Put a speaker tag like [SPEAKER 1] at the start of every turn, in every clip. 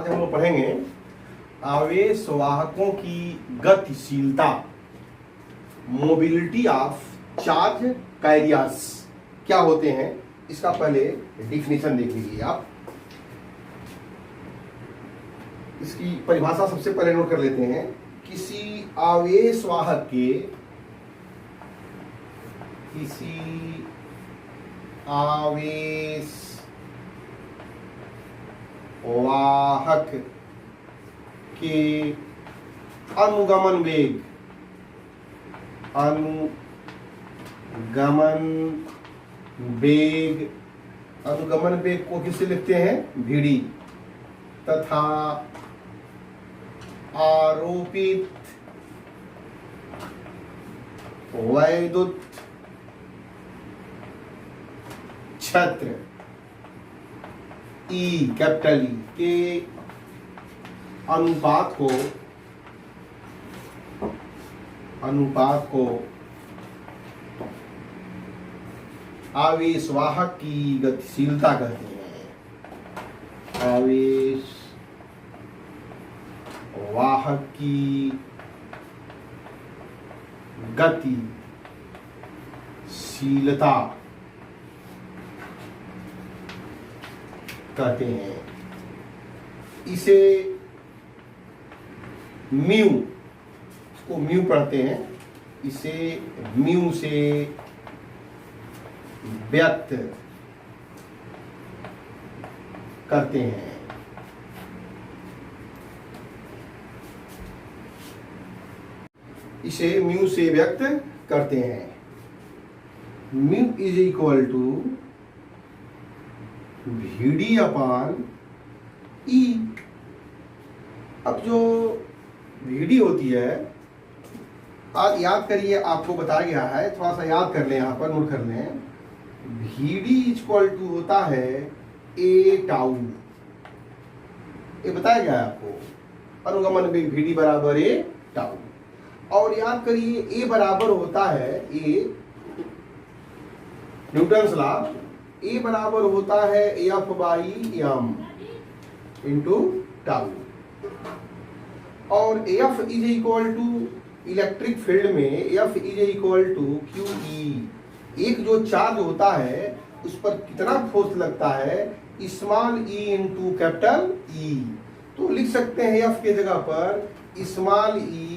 [SPEAKER 1] आज हम लोग पढ़ेंगे आवेश वाहकों की गतिशीलता, मोबिलिटी ऑफ चार्ज कैरियर्स क्या होते हैं, इसका पहले डिफिनेशन देख लीजिए आप। इसकी परिभाषा सबसे पहले नोट कर लेते हैं। किसी आवेश वाहक के अनुगमन वेग को किससे लिखते हैं, भीड़ी, तथा आरोपित वैद्युत क्षेत्र ई, कैपिटल ई के अनुपात को आवेश वाहक की गतिशीलता कहते हैं। आवेश वाहक की गतिशीलता कहते हैं। इसे म्यू को म्यू पढ़ते हैं, इसे म्यू से व्यक्त करते हैं। इसे म्यू से व्यक्त करते हैं। Mu is equal to VD upon E। अब जो VD होती है, आज याद करिए, आपको बताया गया है, थोड़ा सा याद कर लें, यहाँ पर नोट कर लें। VD इक्वल टू होता है A टाउ, ये बताया गया है आपको। अनुगमन वेग VD बराबर A टाउ। और याद करिए A बराबर होता है A, न्यूटन्स लॉ, A बराबर होता है F by M into tau. और F is equal to, electric field में F is equal to QE। एक जो चार्ज होता है उस पर कितना फोर्स लगता है, small e into capital E। तो लिख सकते हैं F के जगह पर small e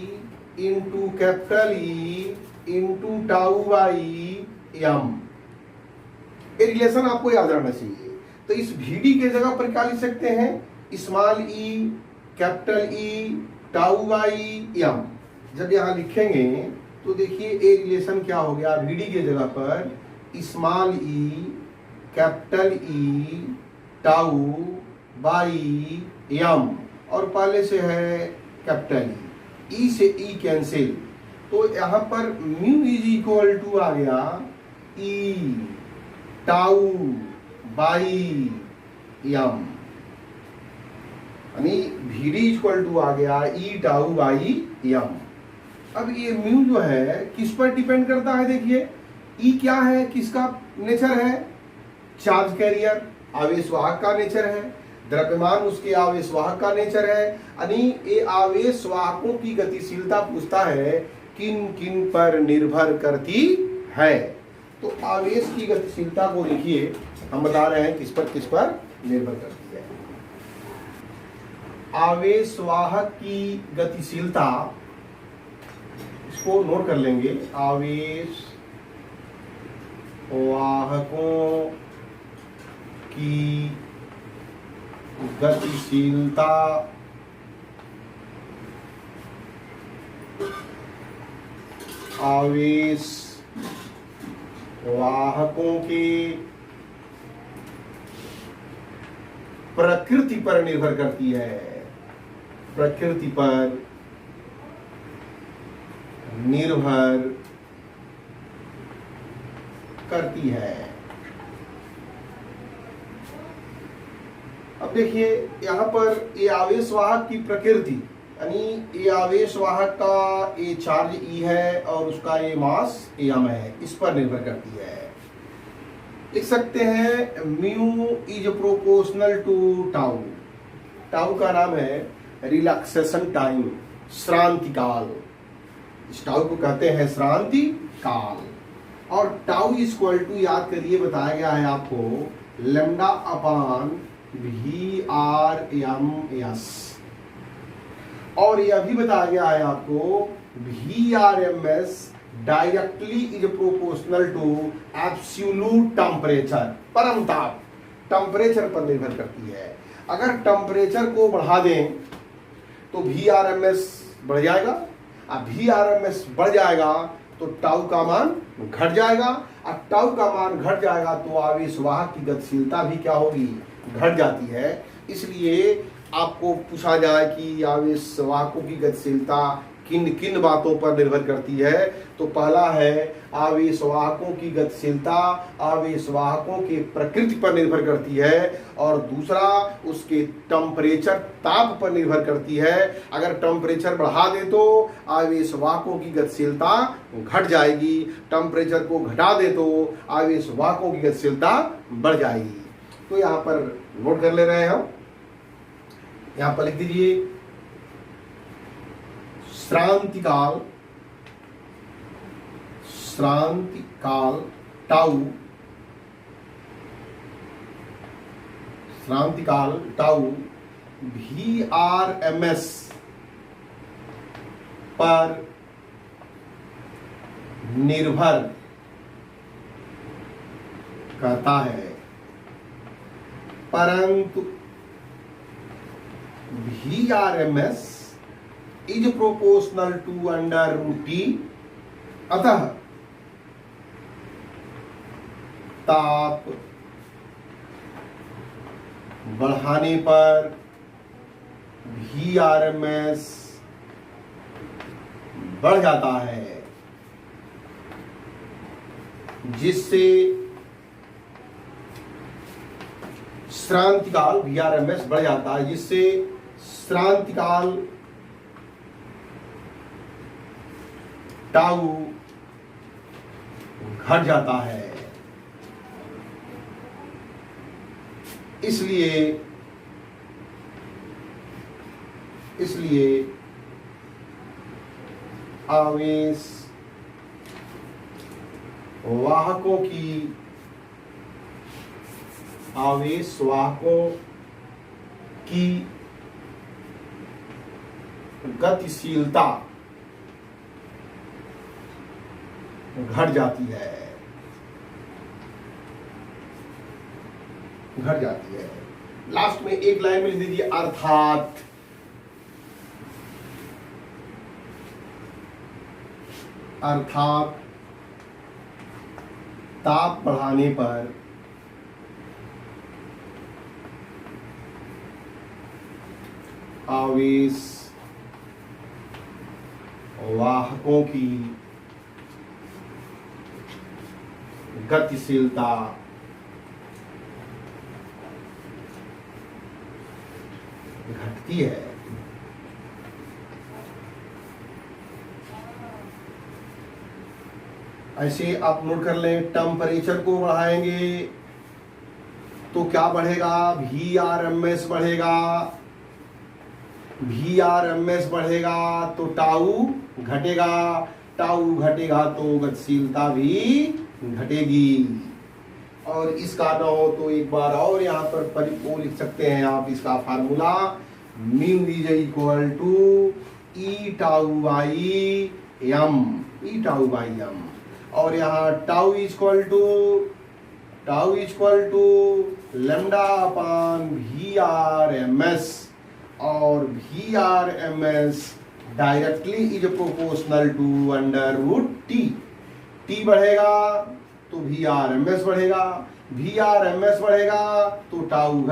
[SPEAKER 1] into capital E into tau by M। ये रिलेशन आपको याद रहना चाहिए। तो इस VD के जगह पर क्या लिख सकते हैं, small e capital E tau by M। जब यहाँ लिखेंगे तो देखिए ये रिलेशन क्या हो गया, VD के जगह पर small e capital E tau by M, और पहले से है कैपिटल E से E कैंसिल, तो यहाँ पर म्यू इज इक्वल टू आ गया E टाउ बाई M, यानी VD इक्वल टू आ गया E टाउ बाई M। अब ये म्यू जो है किस पर डिपेंड करता है, देखिए E क्या है, किसका नेचर है, चार्ज कैरियर, आवेश वाहक का नेचर है। द्रव्यमान उसके आवेश वाहक का नेचर है, यानी ये आवेश वाहकों की गतिशीलता पूछता है किन किन पर निर्भर करती है। तो आवेश की गतिशीलता को देखिए, हम बता रहे हैं किस पर निर्भर करती है। आवेश वाहक की गतिशीलता, इसको नोट कर लेंगे। आवेश वाहकों की गतिशीलता आवेश वाहकों के प्रकृति पर निर्भर करती है, प्रकृति पर निर्भर करती है। अब देखिए यहाँ पर ये आवेश वाहक की प्रकृति, यानी ये आवेश वाहक का ये चार्ज E है और उसका ये मास M है, इस पर निर्भर करती है। लिख सकते हैं mu is proportional to tau, tau का नाम है रिलैक्सेशन टाइम, श्रांति काल। इस टाउ को कहते हैं श्रांति काल। और टाउ इक्वल टू याद करिए बताया गया है आपको लैम्डा अपान VRMS, और यह भी बताया गया है आपको VRMS directly is proportional to absolute temperature, परम ताप टेम्परेचर पर निर्भर करती है। अगर टेम्परेचर को बढ़ा दें तो VRMS बढ़ जाएगा, अब VRMS बढ़ जाएगा तो टाउ का मान घट जाएगा, अब टाउ का मान घट जाएगा तो आवेश वाहक की गतिशीलता भी क्या होगी, घट जाती है। इसलिए आपको पूछा जाए कि आवेश वाहकों की गतिशीलता किन किन बातों पर निर्भर करती है, तो पहला है आवेश वाहकों की गतिशीलता आवेश वाहकों के प्रकृति पर निर्भर करती है, और दूसरा उसके टेम्परेचर ताप पर निर्भर करती है। अगर टेम्परेचर बढ़ा दे तो आवेश वाहकों की गतिशीलता घट जाएगी, टेम्परेचर को घटा दे तो आवेश वाहकों की गतिशीलता बढ़ जाएगी। तो यहाँ पर नोट कर ले रहे हैं हम, यहाँ पर लिख दीजिए श्रांति काल टाउ, श्रांति काल टाउ VRMS पर निर्भर करता है, परंतु VRMS is proportional to under root T, अतः ताप बढ़ाने पर VRMS बढ़ जाता है, जिससे श्रांतिकाल VRMS बढ़ जाता है, जिससे श्रांतिकाल टाउ घट जाता है। इसलिए आवेश वाहकों की गतिशीलता घट जाती है, लास्ट में एक लाइन में लिख दीजिए अर्थात ताप बढ़ाने पर आवेश वाहकों की गतिशीलता घटती है। ऐसे आप नोट कर लें, टेम्परेचर को बढ़ाएंगे तो क्या बढ़ेगा, VRMS बढ़ेगा तो टाउ घटेगा तो गतिशीलता भी घटेगी। और इसका न हो तो एक बार और यहाँ पर परिपूर्ण लिख सकते हैं आप इसका formula, mu is equal to E tau by M, और यहाँ tau equal to lambda upon VRMS, और VRMS directly is proportional to under root T बढ़ेगा तो VRMS बढ़ेगा तो टाउ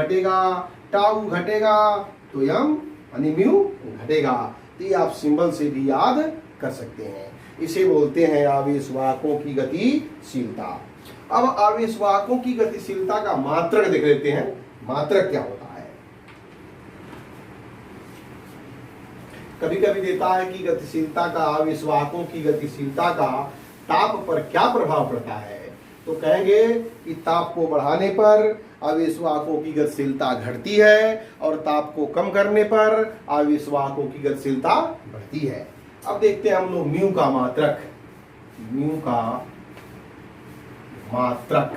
[SPEAKER 1] घटेगा तो एम यानी म्यू घटेगा। तो ये आप सिंबल से भी याद कर सकते हैं, इसे बोलते हैं आवेश वाहकों की गतिशीलता। अब आवेश वाहकों की गतिशीलता का मात्रक देख लेते हैं, मात्रक क्या होता है। कभी कभी देता है कि गतिशीलता का आवेश वाहकों की गतिशीलता का ताप पर क्या प्रभाव पड़ता है, तो कहेंगे कि ताप को बढ़ाने पर आवेशवाहकों की गतिशीलता घटती है और ताप को कम करने पर आवेशवाहकों की गतिशीलता बढ़ती है। अब देखते हैं हम लोग म्यू का मात्रक। म्यू का मात्रक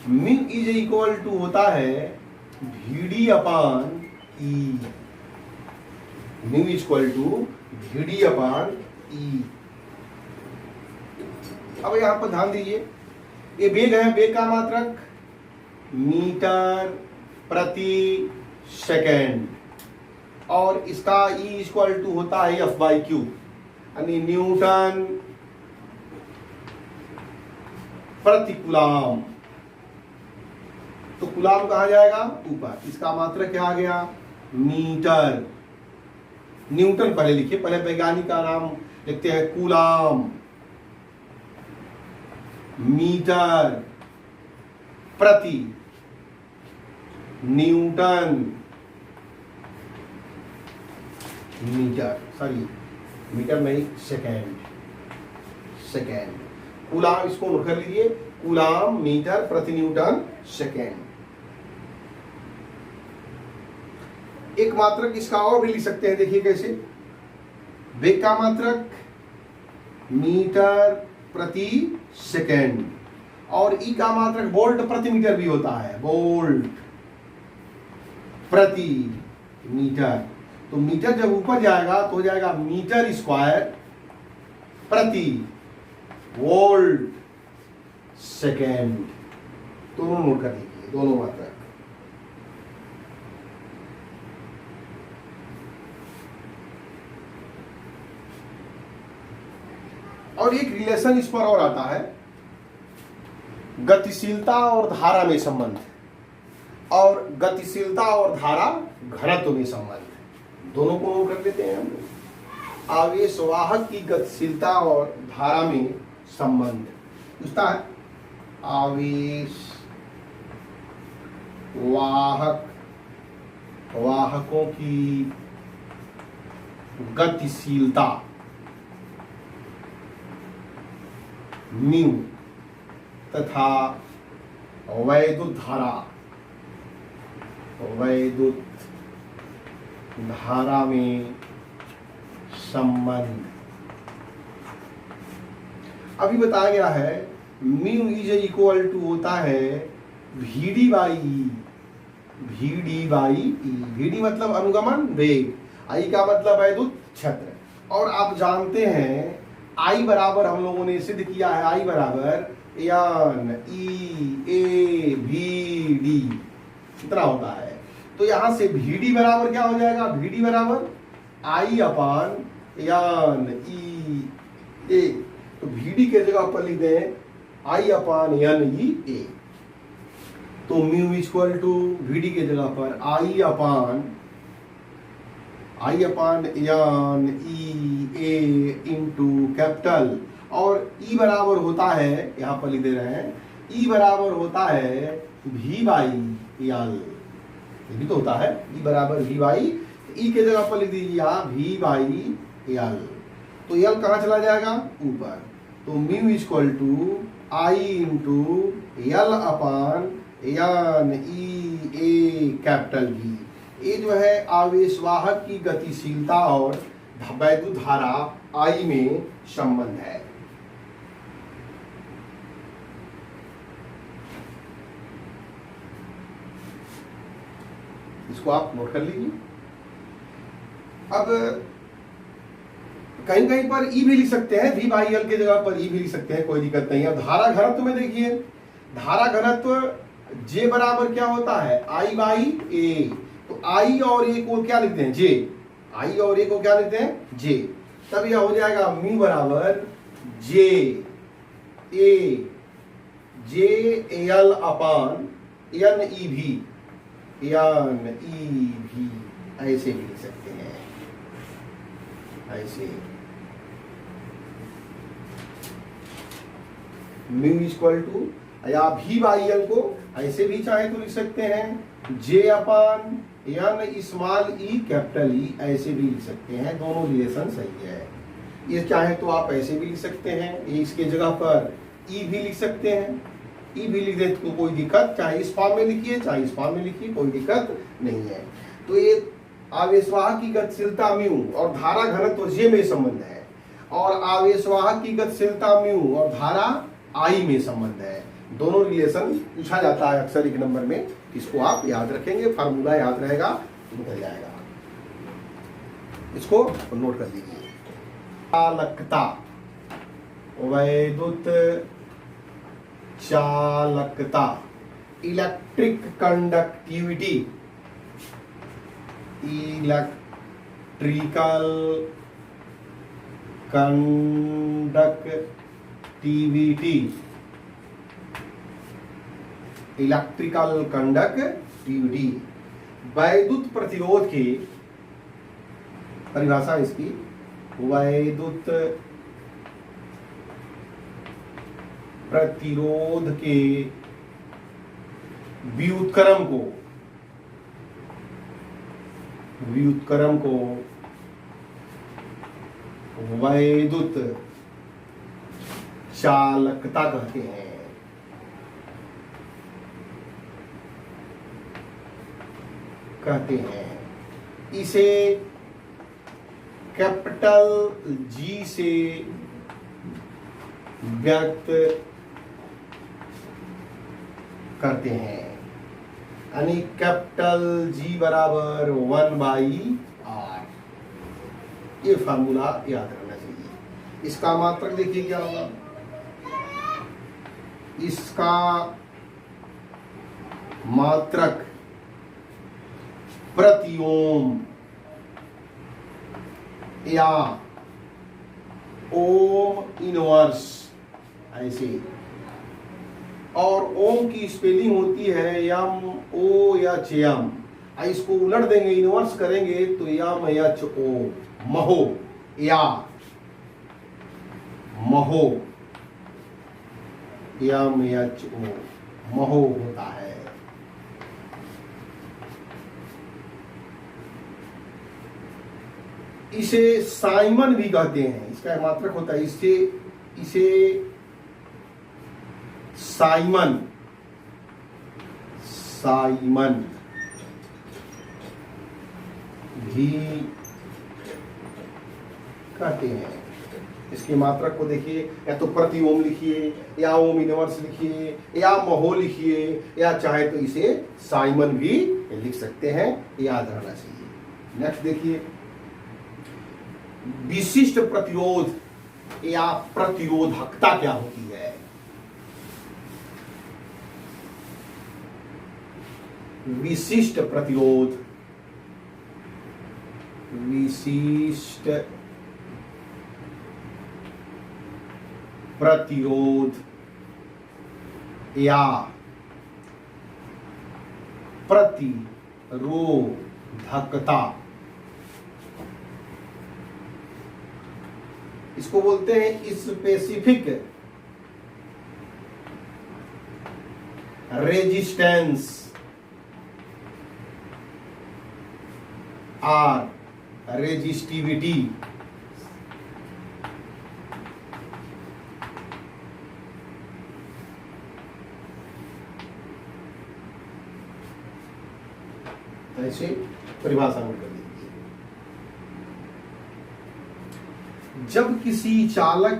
[SPEAKER 1] म्यू इज इक्वल टू होता है VD upon E. Mu is equal to VD upon E. अब यहां पर ध्यान दीजिए, ये वेग है, वेग का मात्रक मीटर प्रति सेकेंड और इसका E इक्वल टू होता है F/Q यानी न्यूटन प्रति कूलाम। तो कूलाम कहा जाएगा ऊपर, इसका मात्रक क्या आ गया मीटर। न्यूटन पहले लिखिए, पहले वैज्ञानिक का नाम लिखते हैं कूलाम। मीटर प्रति न्यूटन मीटर सॉरी मीटर नहीं सेकेंड। सेकेंड कूलाम, इसको नोट कर लीजिए, कूलाम मीटर प्रति न्यूटन सेकेंड। एक मात्रक इसका और भी लिख सकते हैं, देखिए कैसे। वेग का मात्रक मीटर प्रति सेकेंड और ई का मात्रक वोल्ट प्रति मीटर भी होता है, वोल्ट प्रति मीटर। तो मीटर जब ऊपर जाएगा तो हो जाएगा मीटर स्क्वायर प्रति वोल्ट सेकेंड। दोनों नोट कर लीजिए, दोनों मात्रक। और एक रिलेशन इस पर और आता है, गतिशीलता और धारा में संबंध और गतिशीलता और धारा घनत्व में संबंध। दोनों को नोट कर लेते हैं हम। आवेशवाहक की गतिशीलता और धारा में संबंध पूछता है। वाहकों की गतिशीलता म्यू तथा वैद्युत धारा में संबंध। अभी बताया गया है म्यू इज इक्वल टू होता है VD by E. VD by E, VD मतलब अनुगमन वेग, I का मतलब वैद्युत क्षेत्र। और आप जानते हैं I बराबर हम लोगों ने सिद्ध किया है, I बराबर N E A V D इतना होता है। तो यहां से VD बराबर क्या हो जाएगा, VD बराबर I upon N E A। तो VD के जगह पर लिख दें I upon N E A। तो म्यू इक्वल टू VD के जगह पर I upon N E A into capital और E बराबर होता है, यहां पर लिख दे रहे हैं, E बराबर होता है V बाई L। ये भी तो होता है E बराबर V बाई, E के जगह पर लिख दीजिए V बाई L। तो L कहां चला जाएगा ऊपर। तो mu equal to I into L upon N E A capital V। ये जो है आवेशवाहक की गतिशीलता और वैद्युत धारा I में संबंध है। इसको आप नोट कर लीजिए। अब कहीं कहीं पर E भी लिख सकते हैं, V बाई L के जगह पर E भी लिख सकते हैं, कोई दिक्कत नहीं है। अब धारा घनत्व में देखिए, धारा घनत्व J बराबर क्या होता है I बाई A। तो I और A को क्या लिखते हैं J, I और A को क्या लिखते हैं J। तब यह हो जाएगा म्यू बराबर J L upon N E V ऐसे भी लिख सकते हैं, ऐसे। म्यू इक्वल टू या V बाई L को ऐसे भी चाहे तो लिख सकते हैं J अपान N small E capital E, ऐसे भी लिख सकते हैं। दोनों रिलेशन सही है। ये चाहे तो आप ऐसे भी लिख सकते हैं, ये इसके जगह पर ई भी लिख सकते हैं, ई भी लिख दें तो कोई दिक्कत, चाहे इस फॉर्म में लिखिए चाहे इस फॉर्म में लिखिए, कोई दिक्कत नहीं है। तो ये आवेशवाहक की गतिशीलता म्यू और धारा घनत्व जे में संबंध है, और आवेशवाहक की गतिशीलता म्यू और धारा आई में संबंध है। दोनों रिलेशन पूछा जाता है अक्सर एक नंबर में, इसको आप याद रखेंगे, फार्मूला याद रहेगा तो निकल जाएगा। इसको नोट कर लीजिए। चालकता, वैद्युत चालकता, electric conductivity, electrical conductivity, electrical conductivity. वैद्युत प्रतिरोध की परिभाषा इसकी, वैद्युत प्रतिरोध के व्युत्क्रम को वैद्युत चालकता कहते हैं। इसे कैपिटल जी से व्यक्त करते हैं, यानी कैपिटल जी बराबर 1/r। ये फार्मूला याद रखना चाहिए। इसका मात्रक देखिए क्या होगा, इसका मात्रक प्रति ओम या ओम इनवर्स ऐसे, और ओम की स्पेलिंग होती है यम ओ या चयम। इसको उलट देंगे, इनवर्स करेंगे तो यम एच ओ, महो या महो, यम एच ओ महो होता है। इसे साइमन भी कहते हैं, इसका मात्रक होता है इसे साइमन भी कहते हैं। इसके मात्रक को देखिए, या तो प्रति ओम लिखिए, या ओम इनवर्स लिखिए, या महो लिखिए, या चाहे तो इसे साइमन भी लिख सकते हैं, याद रहना चाहिए। नेक्स्ट देखिए, विशिष्ट प्रतिरोध या प्रतिरोधकता क्या होती है। विशिष्ट प्रतिरोध, विशिष्ट प्रतिरोध या प्रतिरोधकता, इसको बोलते हैं स्पेसिफिक रेजिस्टेंस और रेजिस्टिविटी। ऐसे परिभाषा में कर लीजिए। जब किसी चालक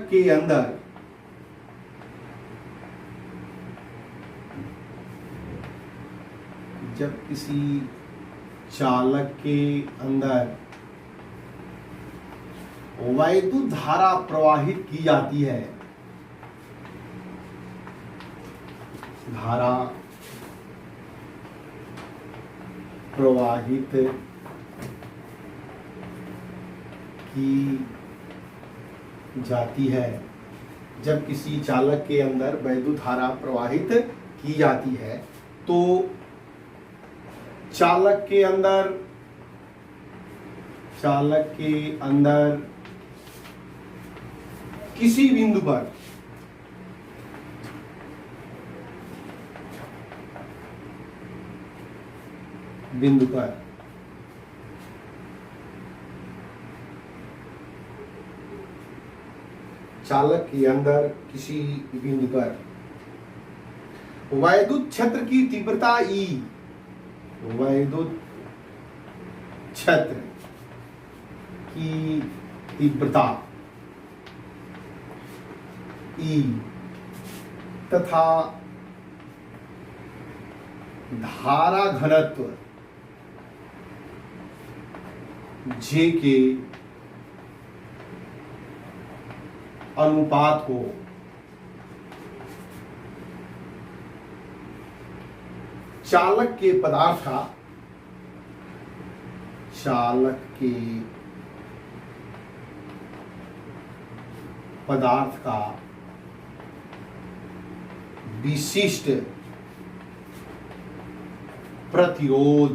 [SPEAKER 1] के अंदर वैद्युत धारा प्रवाहित की जाती है, धारा प्रवाहित की जाती है, जब किसी चालक के अंदर वैद्युत धारा प्रवाहित की जाती है तो चालक के अंदर किसी बिंदु पर चालक के अंदर किसी बिंदु पर वैद्युत क्षेत्र की तीव्रता E, वैद्युत क्षेत्र की तीव्रता E तथा धारा घनत्व J के अनुपात को चालक के पदार्थ का विशिष्ट प्रतिरोध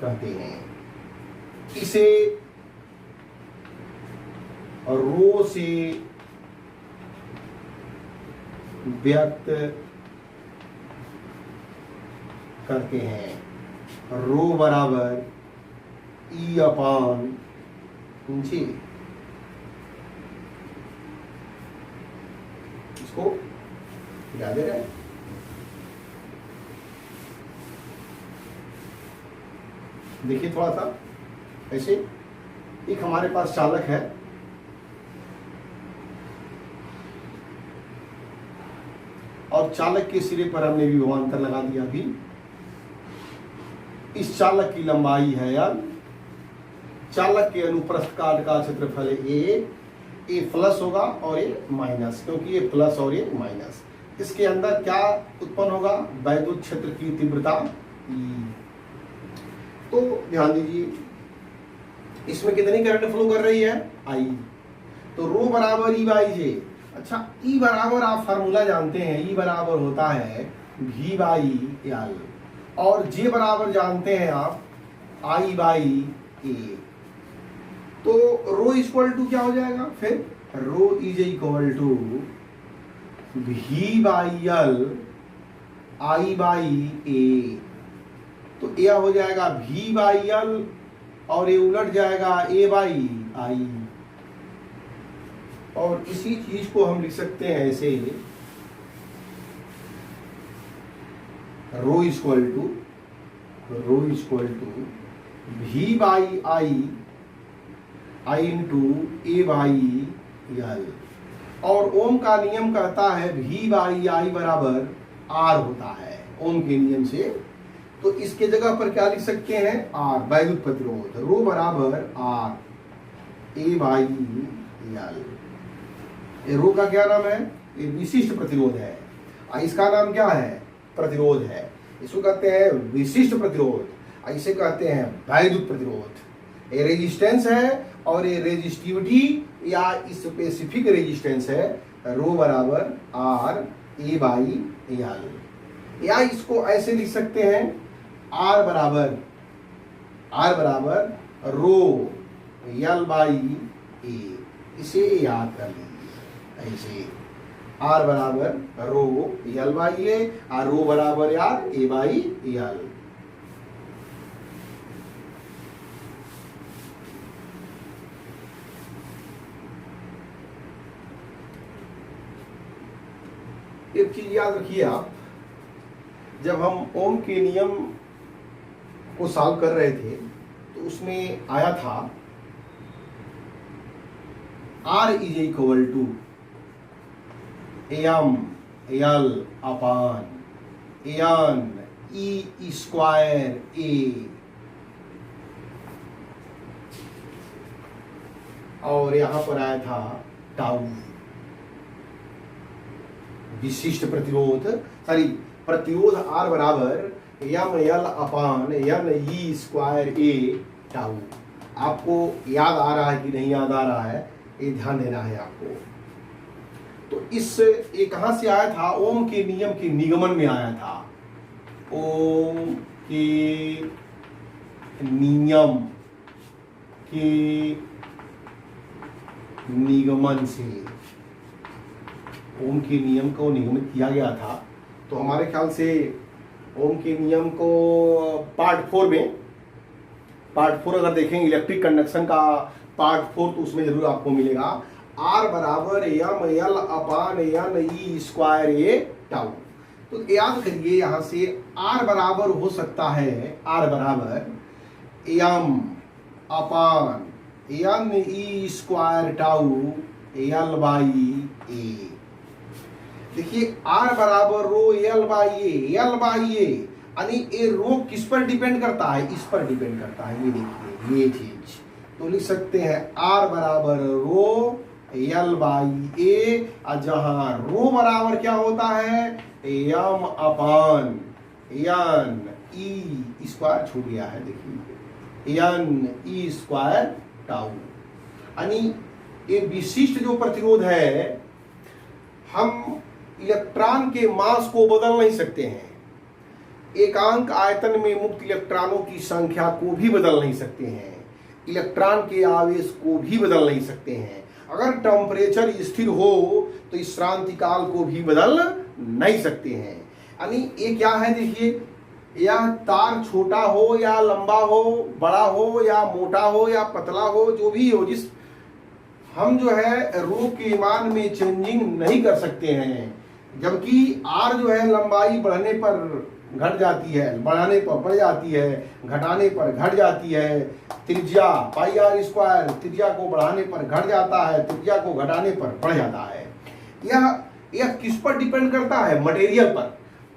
[SPEAKER 1] कहते हैं। इसे रो से व्यक्त करते हैं। रो बराबर E अपान G। इसको याद है? देखिए थोड़ा सा ऐसे, एक हमारे पास चालक है और चालक के सिरे पर हमने विभवांतर लगा दिया। अभी इस चालक की लंबाई है यार, चालक के अनुप्रस्थ काट का क्षेत्रफल है ए प्लस होगा और ए माइनस, क्योंकि ये प्लस और ये माइनस। इसके अंदर क्या उत्पन्न होगा? वैद्युत क्षेत्र की तीव्रता E। तो ध्यान दीजिए, इसमें कितनी करंट फ्लो कर रही है? I। तो रो बराबर E बाई जे। अच्छा, E बराबर आप फार्मूला जानते हैं, E बराबर होता है V बाई L, और J बराबर जानते हैं आप I बाई A। तो रो इक्वल टू क्या हो जाएगा? फिर rho is equal to V by L I by A। तो यह हो जाएगा V बाई L और ये उलट जाएगा A बाई I। और इसी चीज को हम लिख सकते हैं ऐसे, rho equal to V by I into A by L। और ओम का नियम कहता है V बाई I बराबर R होता है ओम के नियम से। तो इसके जगह पर क्या लिख सकते हैं? R, वैद्युत प्रतिरोध रो बराबर R A बाई L। रो का क्या नाम है? ये विशिष्ट प्रतिरोध है। इसका नाम क्या है? प्रतिरोध है। इसको कहते हैं विशिष्ट प्रतिरोध, इसे कहते हैं वैद्युत प्रतिरोध। ये रेजिस्टेंस है और ये रेजिस्टिविटी या स्पेसिफिक रेजिस्टेंस है। रो बराबर R A बाई L। या इसको ऐसे लिख सकते हैं R बराबर रो L बाई A। इसे याद कर लीजिए ऐसे, R बराबर रो L बाई A और रो बराबर यार A बाई L। एक चीज याद रखिए आप, जब हम ओम के नियम को सॉल्व कर रहे थे तो उसमें आया था R is equal to m l upon n e square A, और यहां पर आया था टाउ। विशिष्ट प्रतिरोध प्रतिरोध R बराबर M l upon n e square ए टाउ। आपको याद आ रहा है कि नहीं याद आ रहा है, ये ध्यान देना है आपको। तो इस ये कहां से आया था? ओम के नियम के निगमन में आया था। ओम के नियम के निगमन से, ओम के नियम को निगमित किया गया था। तो हमारे ख्याल से ओम के नियम को पार्ट 4 में पार्ट 4 अगर देखें इलेक्ट्रिक कंडक्शन का पार्ट 4 तो उसमें जरूर आपको मिलेगा। R बराबर M l upon n e square ए टाउ। तो याद करिए यहां से R बराबर हो सकता है, R बराबर m upon n e square tau l by A. देखिए R बराबर रो एल बाई ए यानी ये रो किस पर डिपेंड करता है, इस पर डिपेंड करता है। ये देखिए ये चीज तो लिख सकते हैं R बराबर रो एल बाई ए, जहां रो बराबर क्या होता है M upon n e square, छूट गया है देखिए एन ई स्क्वायर टाउ। यानी ये विशिष्ट जो प्रतिरोध है, हम इलेक्ट्रॉन के मास को बदल नहीं सकते हैं, एकांक आयतन में मुक्त इलेक्ट्रॉनों की संख्या को भी बदल नहीं सकते हैं, इलेक्ट्रॉन के आवेश को भी बदल नहीं सकते हैं। अगर टेम्परेचर स्थिर हो तो इस श्रांति काल को भी बदल नहीं सकते हैं। यानी ये क्या है देखिए, यह तार छोटा हो या लंबा हो, बड़ा हो या मोटा हो या पतला हो, जो भी हो, जिस हम जो है रो के मान में चेंजिंग नहीं कर सकते हैं। जबकि R जो है लंबाई बढ़ने पर घट जाती है, बढ़ाने पर बढ़ जाती है, घटाने पर घट जाती है। त्रिज्या पाई आर स्क्वायर त्रिज्या को बढ़ाने पर घट जाता है, त्रिज्या को घटाने पर बढ़ जाता है। यह किस पर डिपेंड करता है, मटेरियल पर।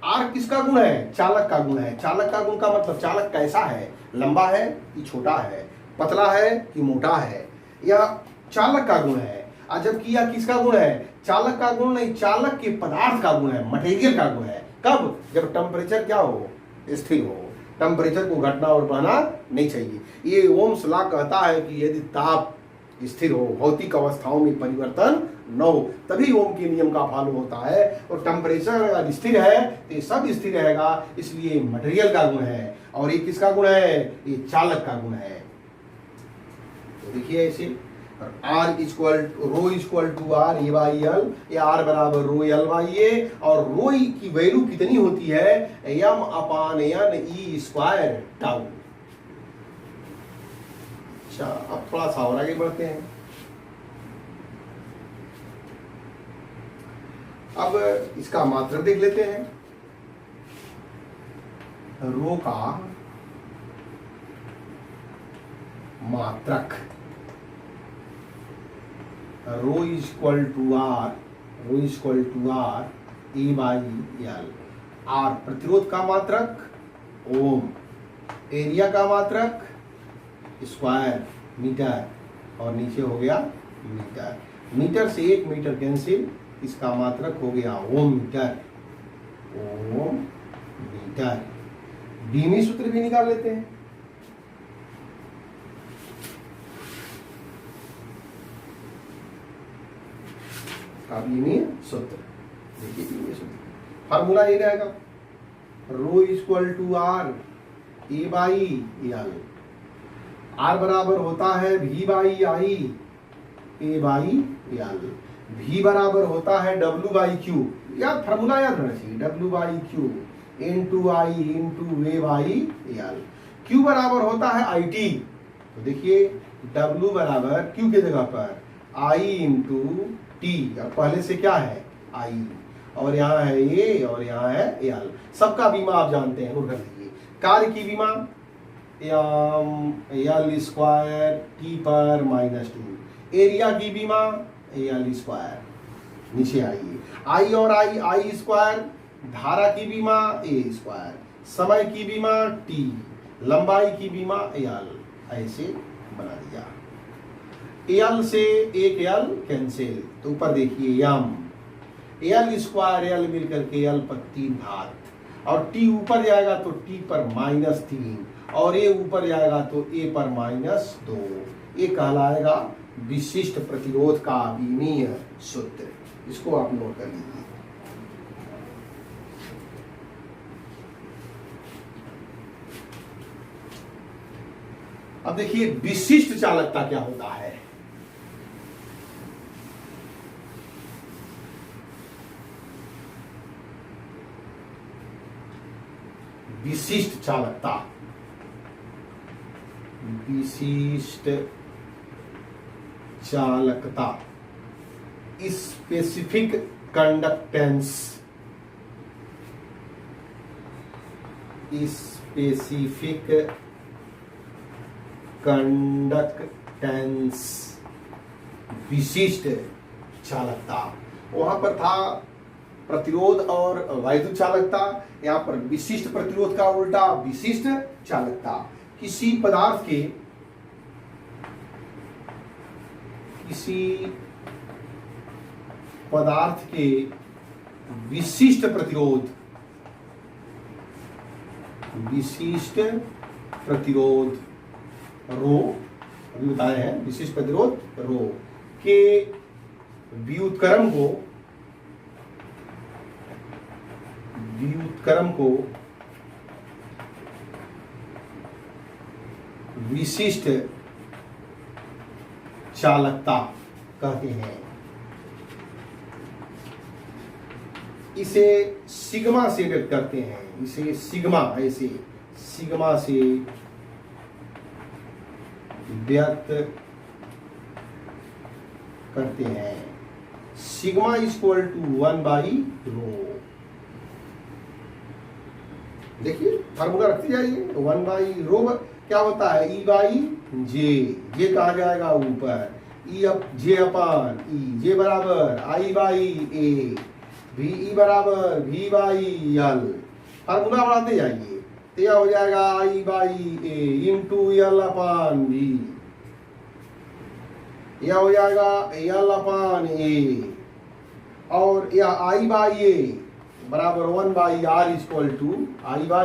[SPEAKER 1] R किसका गुण है, चालक का गुण है। चालक का गुण का मतलब चालक कैसा है, लंबा है कि छोटा है, पतला है कि मोटा है, यह चालक का गुण है। जबकि यह किसका गुण है, चालक का गुण नहीं, चालक के पदार्थ का गुण है, मटेरियल का गुण है। कब, जब टेम्परेचर क्या हो, स्थिर हो, टेम्परेचर को घटना और बढ़ना नहीं चाहिए। ये ओम्स लॉ कहता है कि यदि ताप स्थिर हो, भौतिक अवस्थाओं में परिवर्तन न हो, तभी ओम के नियम का फॉलो होता है। और टेम्परेचर अगर स्थिर है तो ये सब स्थिर रहेगा, इसलिए मटेरियल का गुण है। और ये किसका गुण है, ये चालक का गुण है। तो देखिए ऐसे R equal rho equal to R A by L, या R बराबर रो एल बाई ए, और रो की वैल्यू कितनी होती है, M upon n e square tau. अच्छा, अब थोड़ा सा और आगे बढ़ते हैं। अब इसका मात्रक देख लेते हैं। रो का मात्रक, rho equal to R A by L. आर प्रतिरोध का मात्रक ओम, एरिया का मात्रक स्क्वायर मीटर, और नीचे हो गया मीटर। मीटर से 1 मीटर कैंसिल, इसका मात्रक हो गया ओम मीटर। बीमी सूत्र भी निकाल लेते हैं। बीमी सूत्र देखिए, बीमी सूत्र फार्मूला ये रहेगा, rho equal to R A by L. आर बराबर होता है V by I A by L. V बराबर होता है डब्ल्यू बाई क्यू, याद फार्मूला याद रहना चाहिए, W by Q into I into A by L. Q बराबर होता है आई टी, तो देखिए डब्ल्यू बराबर क्यू के जगह पर आई इंटू टी, और पहले से क्या है आई, और यहाँ है ए और यहाँ है एल। सबका बीमा आप जानते हैं, नोट कर लीजिए। कार्य की बीमा एल स्क्वायर टी पर -2। एरिया की बीमा एल स्क्वायर, नीचे आइए, आई और आई स्क्वायर। धारा की बीमा ए स्क्वायर, समय की बीमा टी, लंबाई की बीमा एल। ऐसे बना दिया। एल से एक एल कैंसिल, तो ऊपर देखिए एम, एल स्क्वायर एल मिलकर के एल पर 3 घात, और टी ऊपर जाएगा तो टी पर -3, और ए ऊपर जाएगा तो ए पर -2। ये कहलाएगा विशिष्ट प्रतिरोध का बीमीय सूत्र। इसको आप नोट कर लीजिए। अब देखिए विशिष्ट चालकता क्या होता है। विशिष्ट चालकता, विशिष्ट चालकता, स्पेसिफिक कंडक्टेंस, स्पेसिफिक कंडक्टेंस, विशिष्ट चालकता। वहां पर था प्रतिरोध और वैद्युत चालकता, यहाँ पर विशिष्ट प्रतिरोध का उल्टा विशिष्ट चालकता। किसी पदार्थ के विशिष्ट प्रतिरोध, रो, अभी बताए हैं, विशिष्ट प्रतिरोध रो के व्युत्क्रम को विशिष्ट चालकता कहते हैं। इसे सिग्मा से व्यक्त करते हैं, इसे सिग्मा से व्यक्त करते हैं। सिग्मा इक्वल टू 1/रो। देखिए फार्मूला रखते जाइए। 1/रो क्या होता है? E/J कहा जाएगा ऊपर, J अपन E, J बराबर I/A, VE बराबर V/L। फार्मूला बढ़ाते जाइए तो यह हो जाएगा I/A इंटू L अपन V, यह हो जाएगा L अपन A, और यह I/A बराबर 1/R इक्वल टू I/A,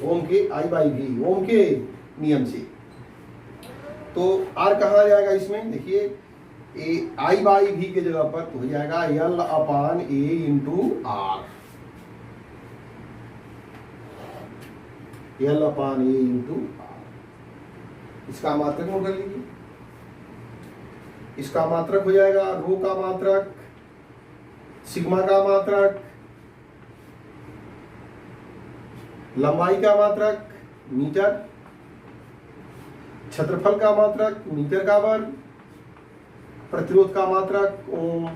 [SPEAKER 1] ओम के I/V, ओम के नियम से। तो R कहाँ जाएगा इसमें? देखिए I/V के जगह पर तो हो जाएगा L upon A into R, L upon A into R। इसका मात्रक नोट कर लीजिए। इसका मात्रक हो जाएगा रो का मात्रक, सिग्मा का मात्रक, लंबाई का मात्रक मीटर, क्षेत्रफल का मात्रक मीटर का वर्ग, प्रतिरोध का मात्रक ओम,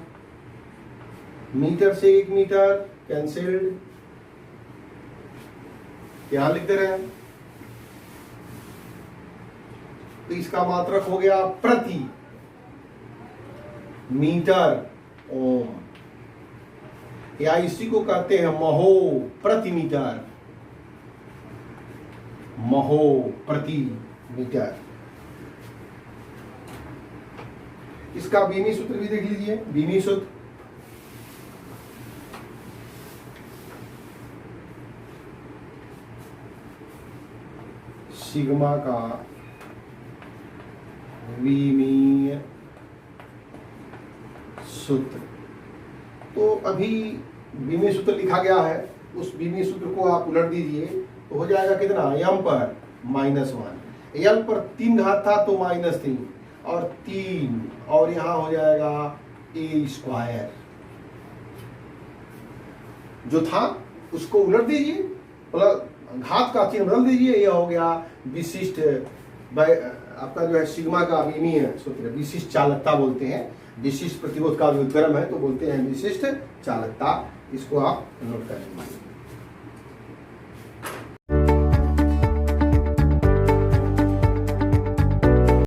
[SPEAKER 1] मीटर से 1 मीटर कैंसिल्ड, यहां लिखते रहे। तो इसका मात्रक हो गया प्रति मीटर ओम, या इसी को कहते हैं महो प्रति मीटर, महो प्रति मीटर। इसका बीमी सूत्र भी देख लीजिए। बीमी सूत्र सिग्मा का बीमीय सूत्र। तो अभी बीमी सूत्र लिखा गया है, उस बीमी सूत्र को आप उलट दीजिए तो हो जाएगा कितना? m पर -1, l पर 3 घात था तो -3 और 3, और यहां हो जाएगा a² जो था उसको उलट दीजिए, घात का चिन्ह बदल दीजिए, यह हो गया विशिष्ट आपका जो है सिग्मा का बीमीय सूत्र, विशिष्ट चालकता बोलते हैं। विशिष्ट प्रतिरोध का व्युत्क्रम है तो बोलते हैं विशिष्ट चालकता। इसको आप नोट कर लीजिए।